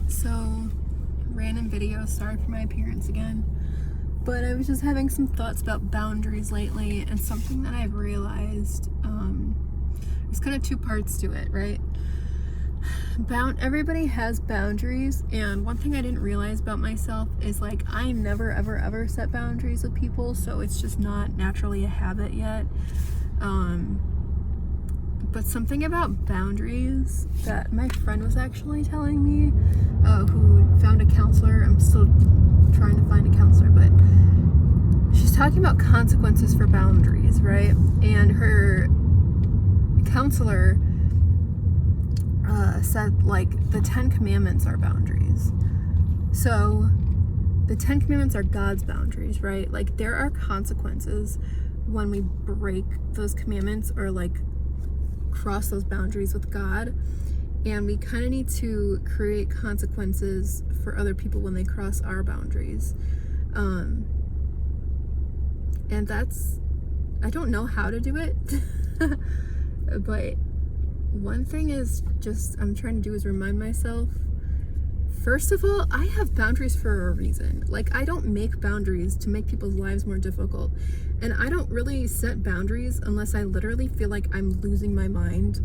So, random video, sorry for my appearance again. But I was just having some thoughts about boundaries lately, and something that I've realized, there's kind of two parts to it, right? Everybody has boundaries, and one thing I didn't realize about myself is like I never ever set boundaries with people, so it's just not naturally a habit yet. But something about boundaries that my friend was actually telling me, who found a counselor. I'm still trying to find a counselor, but she's talking about consequences for boundaries, right? And her counselor said like the 10 commandments are boundaries. So the 10 commandments are God's boundaries, right? Like there are consequences when we break those commandments or like cross those boundaries with God, and we kind of need to create consequences for other people when they cross our boundaries. And that's, I don't know how to do it, but one thing is just I'm trying to do is remind myself, first of all, I have boundaries for a reason. Like I don't make boundaries to make people's lives more difficult, and I don't really set boundaries unless I literally feel like I'm losing my mind.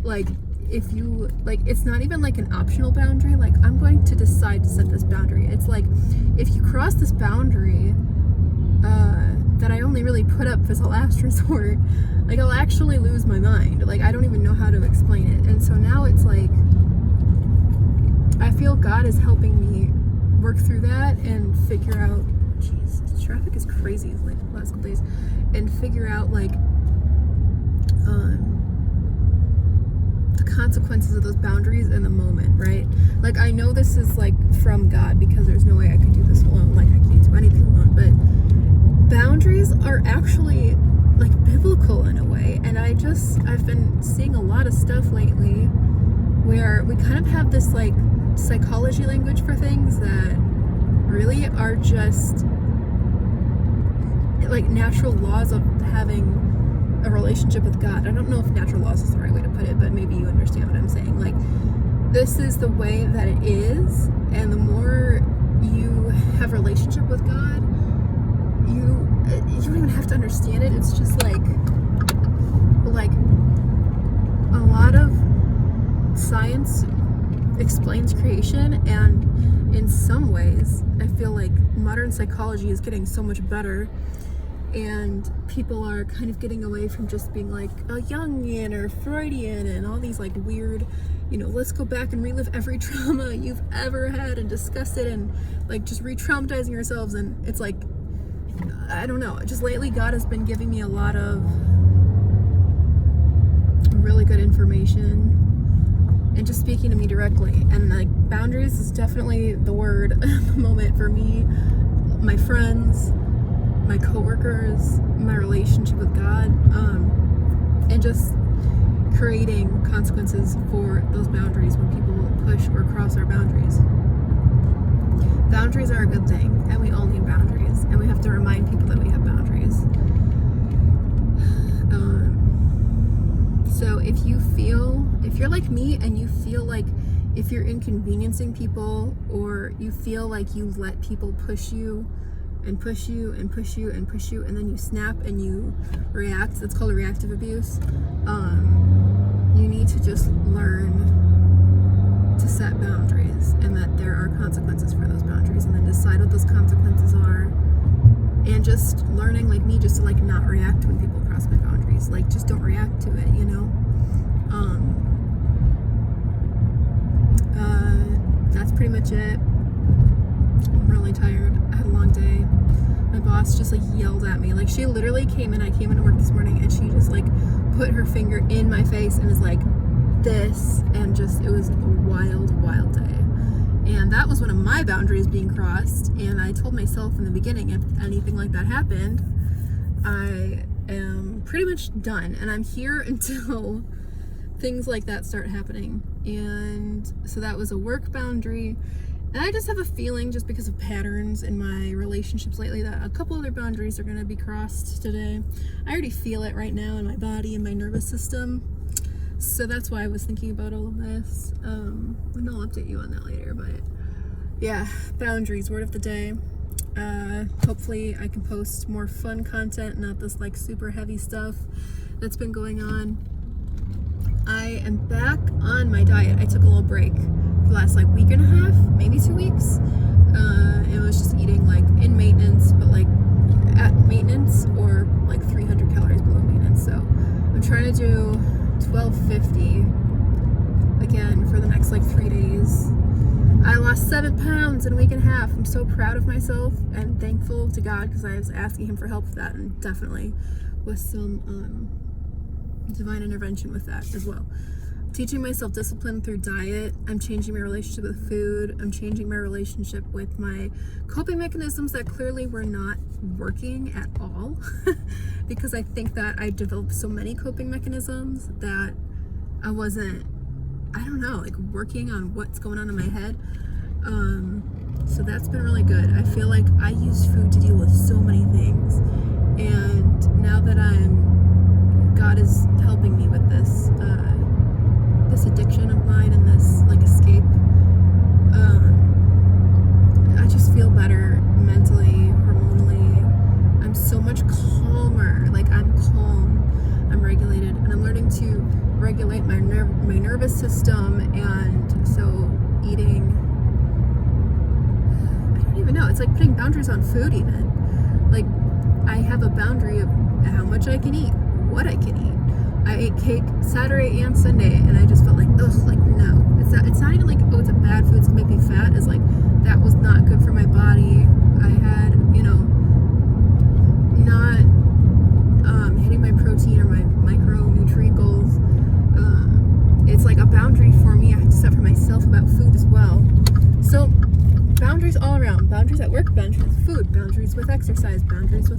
Like if you like, it's not even like an optional boundary, like I'm going to decide to set this boundary. It's like if you cross this boundary that I only really put up as a last resort, like I'll actually lose my mind. Like I don't even know how to explain it. And so now it's like I feel God is helping me work through that and figure out, jeez, traffic is crazy like the last couple days, and figure out like the consequences of those boundaries in the moment, right? Like I know this is like from God because there's no way I could do this alone. Like I can't do anything alone, but boundaries are actually like biblical in a way. And I've been seeing a lot of stuff lately where we kind of have this like psychology language for things that really are just like natural laws of having a relationship with God. I don't know if natural laws is the right way to put it, but maybe you understand what I'm saying. Like this is the way that it is, and the more you have a relationship with God, you don't even have to understand it. It's just like a lot of science explains creation, and in some ways I feel like modern psychology is getting so much better, and people are kind of getting away from just being like a Jungian or Freudian and all these like weird, let's go back and relive every trauma you've ever had and discuss it, and like just re-traumatizing yourselves. And it's like, I don't know, just lately God has been giving me a lot of really good information and just speaking to me directly. And like boundaries is definitely the word at the moment for me, my friends, my coworkers, my relationship with God, and just creating consequences for those boundaries when people push or cross our boundaries. Boundaries are a good thing, and we all need boundaries, and we have to remind people that we have boundaries. So if you're like me and you feel like if you're inconveniencing people, or you feel like you let people push you and push you and push you and push you, and then you snap and you react, that's called reactive abuse. You need to just learn to set boundaries, and that there are consequences for those boundaries, and then decide what those consequences are, and just learning like me just to like not react when people cross my boundaries. Like just don't react to it, that's pretty much it. I'm really tired. I had a long day. My boss just like yelled at me. Like she literally came in, I came into work this morning, and she just like put her finger in my face and was like this, and just, it was a wild day. And that was one of my boundaries being crossed, and I told myself in the beginning, if anything like that happened, I am pretty much done, and I'm here until things like that start happening. And so that was a work boundary, and I just have a feeling, just because of patterns in my relationships lately, that a couple other boundaries are going to be crossed today. I already feel it right now in my body and my nervous system. So that's why I was thinking about all of this. And I'll update you on that later. But yeah, boundaries, word of the day. Hopefully I can post more fun content, not this like super heavy stuff that's been going on. I am back on my diet. I took a little break for the last like week and a half, maybe 2 weeks. It was just eating like in maintenance, but like at maintenance or like 300 calories below maintenance. So I'm trying to do 1250 again for the next like 3 days. I lost 7 pounds in a week and a half. I'm so proud of myself and thankful to God because I was asking him for help with that, and definitely with some divine intervention with that as well. Teaching myself discipline through diet. I'm changing my relationship with food. I'm changing my relationship with my coping mechanisms that clearly were not working at all because I think that I developed so many coping mechanisms that I wasn't, I don't know, like working on what's going on in my head. So that's been really good. I feel like I use food to deal with so many things, and now that God is helping me with this this addiction of mine and this like escape, I just feel better mentally, hormonally. I'm so much calmer. Like I'm calm, I'm regulated, and I'm learning to regulate my nervous system. And so eating, I don't even know, it's like putting boundaries on food. Even like I have a boundary of how much I can eat, what I can eat. I ate cake Saturday and Sunday, and I just felt like, ugh, like no. It's not even like, oh, it's a bad food, it's gonna make me fat. It's like, that was not good for my body. I had, not hitting my protein or my micronutrient goals. It's like a boundary for me. I have to set for myself about food as well. So boundaries all around. Boundaries at work, boundaries with food, boundaries with exercise, boundaries with